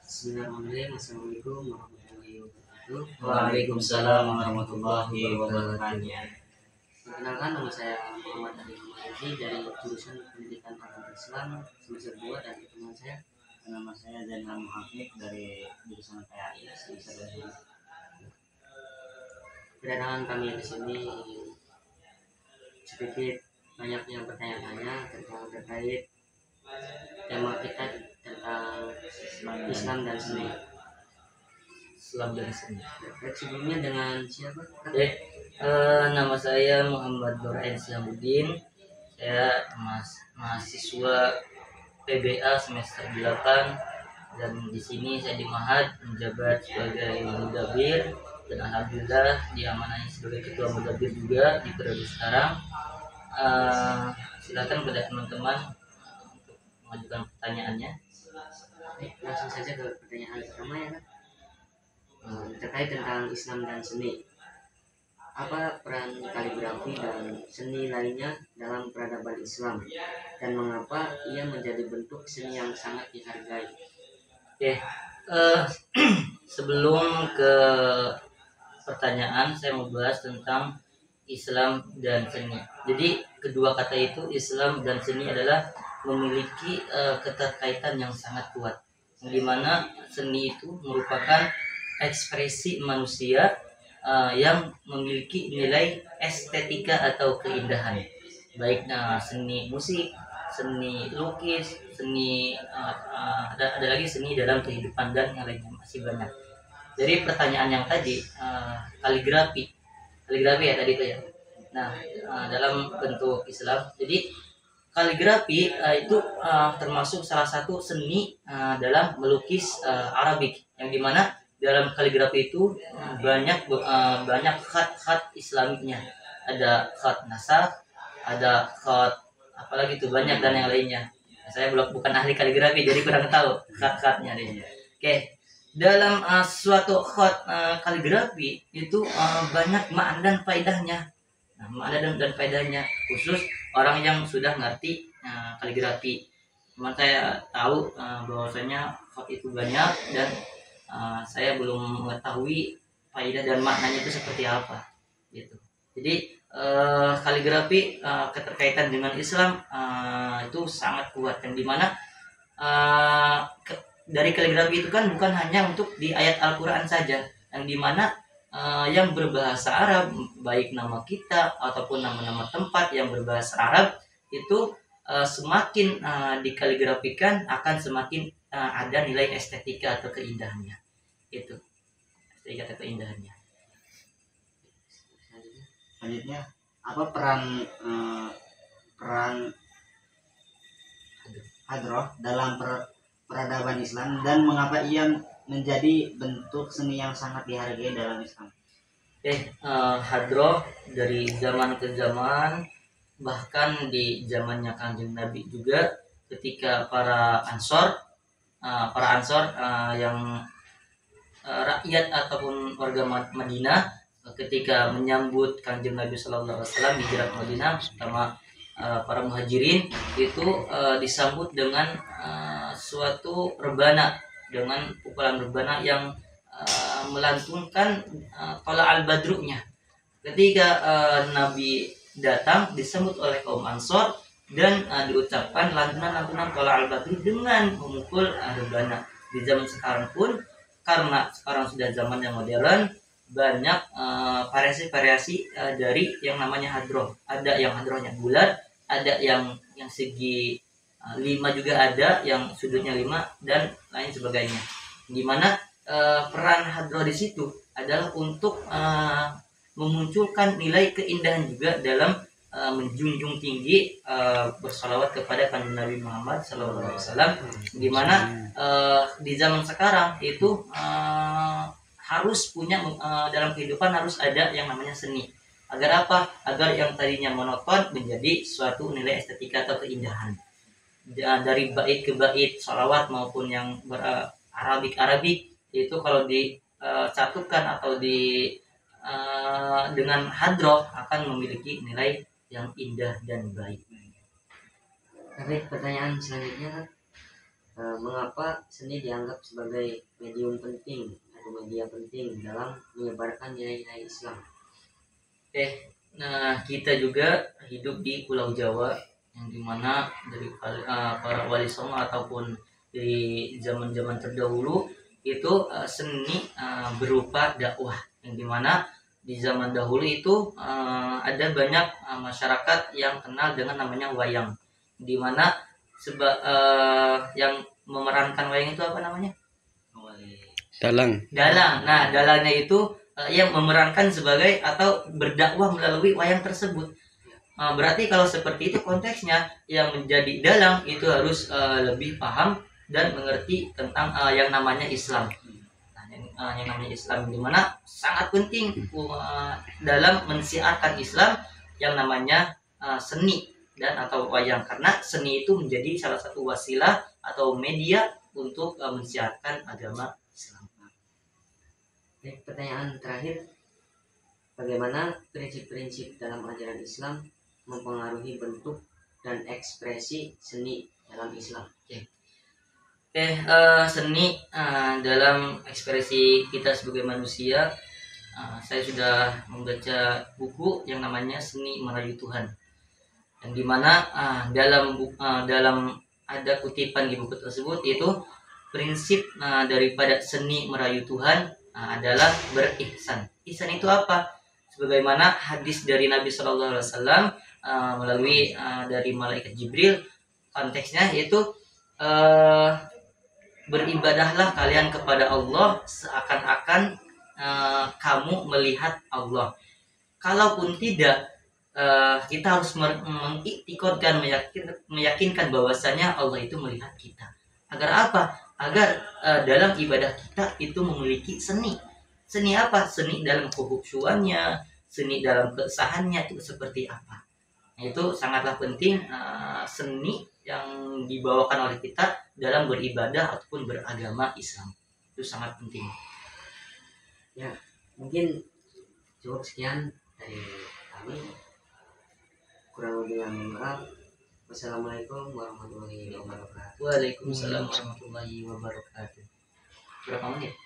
Bismillahirrahmanirrahim. Assalamualaikum warahmatullahi wabarakatuh. Waalaikumsalam warahmatullahi wabarakatuh. Perkenalkan, nama saya Muhammad Ali Muhammadi dari jurusan Pendidikan Agama Islam semester 2, dan teman saya Nama saya Zainal Muhammad dari jurusan PAI semester 2. Kedatangan kami di sini sedikit banyaknya pertanyaan-tanya terkait tema kita tentang Islam dan seni. Islam dan seni. Sebelumnya dengan siapa? Nama saya Muhammad Nurain Syamsuddin. Saya mahasiswa PBA semester 8, dan di sini saya di Mahad menjabat sebagai mudabir, dan alhamdulillah diamanahi sebagai ketua mudabir juga di periode sekarang. Silakan pada teman-teman untuk mengajukan pertanyaannya. Langsung saja ke pertanyaan pertama ya kan, terkait tentang Islam dan seni. Apa peran kaligrafi dan seni lainnya dalam peradaban Islam, dan mengapa ia menjadi bentuk seni yang sangat dihargai? Sebelum ke pertanyaan, saya mau bahas tentang Islam dan seni. Jadi kedua kata itu, Islam dan seni, adalah memiliki keterkaitan yang sangat kuat, di mana seni itu merupakan ekspresi manusia yang memiliki nilai estetika atau keindahan, baik seni musik, seni lukis, seni ada lagi seni dalam kehidupan, dan yang lainnya masih banyak. Dari pertanyaan yang tadi, kaligrafi ya tadi itu ya. Nah, dalam bentuk Islam, jadi kaligrafi itu termasuk salah satu seni dalam melukis Arabik, yang dimana dalam kaligrafi itu banyak khat Islamiknya. Ada khat nasakh, ada khat apalagi itu banyak, dan yang lainnya. Saya bukan ahli kaligrafi, jadi kurang tahu khat-khatnya deh. Oke. Dalam suatu khat kaligrafi itu banyak makna dan faedahnya. Nah, makna dan faedahnya khusus orang yang sudah ngerti kaligrafi. Cuma saya tahu bahwasanya khat itu banyak, dan saya belum mengetahui faedah dan maknanya itu seperti apa gitu. Jadi kaligrafi keterkaitan dengan Islam itu sangat kuat, yang dimana dari kaligrafi itu kan bukan hanya untuk di ayat Al-Quran saja, yang dimana yang berbahasa Arab, baik nama kita ataupun nama-nama tempat yang berbahasa Arab itu semakin dikaligrafikan akan semakin ada nilai estetika atau keindahannya. Itu estetika atau keindahannya. Selanjutnya, apa peran hadroh dalam peradaban Islam, dan mengapa ia menjadi bentuk seni yang sangat dihargai dalam Islam? Hadroh dari zaman ke zaman, bahkan di zamannya Kanjeng Nabi juga, ketika para ansor yang rakyat ataupun warga Madinah ketika menyambut Kanjeng Nabi Sallallahu Alaihi Wasallam hijrah Madinah, terutama para muhajirin itu disambut dengan suatu rebana, dengan pukulan rebana yang melantunkan tola al-badru'nya. Ketika Nabi datang disambut oleh kaum Ansor, dan diucapkan lantunan tola al-badru dengan memukul rebana. Di zaman sekarang pun, karena sekarang sudah zaman yang modern, banyak variasi-variasi dari yang namanya hadroh. Ada yang hadrohnya bulat, ada yang segi 5 juga, ada yang sudutnya 5, dan lain sebagainya. Dimana peran hadroh di situ adalah untuk memunculkan nilai keindahan juga dalam menjunjung tinggi bersalawat kepada Kanjeng Nabi Muhammad SAW. Dimana di zaman sekarang itu harus punya dalam kehidupan harus ada yang namanya seni. Agar apa? Agar yang tadinya monoton menjadi suatu nilai estetika atau keindahan. Dari bait ke bait salawat maupun yang Arabik itu kalau disatukan atau dengan hadroh akan memiliki nilai yang indah dan baik. Tapi pertanyaan selanjutnya, Mengapa seni dianggap sebagai medium penting atau media penting dalam menyebarkan nilai-nilai Islam? Nah kita juga hidup di Pulau Jawa yang dimana dari para wali songo ataupun di zaman-zaman terdahulu itu seni berupa dakwah yang dimana di zaman dahulu itu ada banyak masyarakat yang kenal dengan namanya wayang, dimana yang memerankan wayang itu apa namanya? Dalang. Nah dalangnya itu yang memerankan sebagai atau berdakwah melalui wayang tersebut. Berarti kalau seperti itu konteksnya, yang menjadi dalang itu harus lebih paham dan mengerti tentang yang namanya Islam. Nah, yang namanya Islam dimana sangat penting dalam mensiarkan Islam yang namanya seni dan atau wayang, karena seni itu menjadi salah satu wasilah atau media untuk mensiarkan agama Islam. Pertanyaan terakhir, bagaimana prinsip-prinsip dalam ajaran Islam mempengaruhi bentuk dan ekspresi seni dalam Islam? Seni dalam ekspresi kita sebagai manusia, saya sudah membaca buku yang namanya Seni Merayu Tuhan, yang dimana dalam ada kutipan di buku tersebut itu prinsip daripada seni merayu Tuhan adalah berihsan. Ihsan itu apa? Sebagaimana hadis dari Nabi Shallallahu Alaihi Wasallam melalui dari malaikat Jibril, konteksnya yaitu beribadahlah kalian kepada Allah seakan-akan kamu melihat Allah. Kalaupun tidak, kita harus mengiktikadkan, meyakinkan bahwasanya Allah itu melihat kita. Agar apa? Agar dalam ibadah kita itu memiliki seni. Seni apa? Seni dalam kehusuannya, seni dalam kesahannya itu seperti apa. Itu sangatlah penting seni yang dibawakan oleh kita dalam beribadah ataupun beragama Islam. Itu sangat penting. Ya, mungkin cukup sekian dari kami. Kurang lebih mohon maaf. Wassalamualaikum warahmatullahi wabarakatuh. Waalaikumsalam warahmatullahi wabarakatuh. Berapa menit?